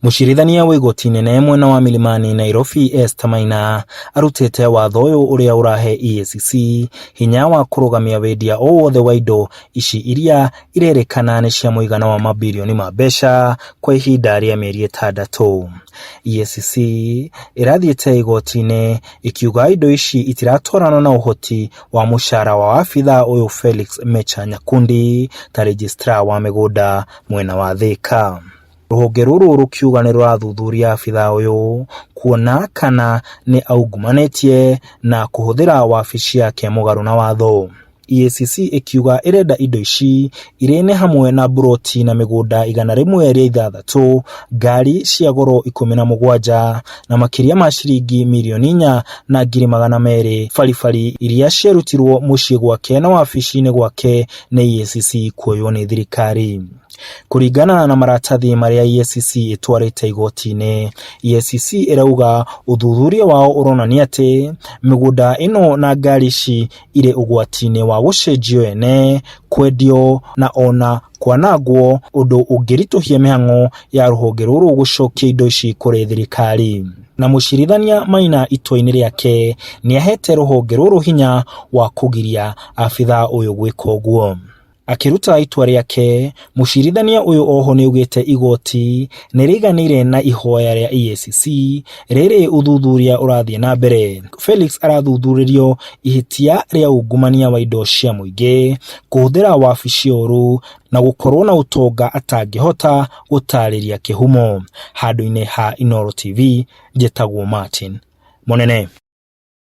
Mucirithania wa igoti inene mwena wa Milimani Nairobi Esther Maina arutite watho uyu uria urahe EACC hinya wa kurugamia wendia o wothe wa indo ici iria irerekana ni cia muigana wa mabilioni ma mbeca kwa ihinda ria mieri 6. EACC irathiite igoti-ini ikiuga indo ici itiratwarana na uhoti wa mushara wa afitha uyu Felix Mecha Nyakundi ta registrar wa migunda mwena wa Thika. Ruhonge ruru rukiuga ni rurathuthuria afitha uyu kuona kana ni aungumanetie na kuhuthira wabici yake mugaru na watho. EACC ikiuga irenda indo ici irene hamwe na buroti na migunda 106, ngari cia goro 17 na makiria ma ciringi milioni 4,200 baribari iria ciarutirwo mucii gwake na wabici-ini gwake ni EACC kuoywo ni thirikari. Kuringana na maratathi maria EACC itwarite igoti-ini, EACC irauga uthuthuria wao uronania ati migunda ino na ngari ici ire ugwati-ini wa gucenjio ene, kwendio na ona kwanangwo undu ungirituhia mihang'o ya ruhonge ruru gucokia indo ici kuri thirikari. Na mucirithania Maina itua-ini riake ni ahete ruhonge ruru hinya wa kugiria afitha uyu gwika uguo. Akiruta itua riake, mucirithania uyu oho ni ugite igoti ni riganire na ihoya ria EACC riri uthuthuria urathie na mbere. Felix arathuthuririo ihitia ria ungumania wa indo cia muingi, kuhuthira wabici uru na gukorwo na utonga atangihota gutariria kihumo. Handu-ini ha Inooro TV, njitagwo Martin Munene.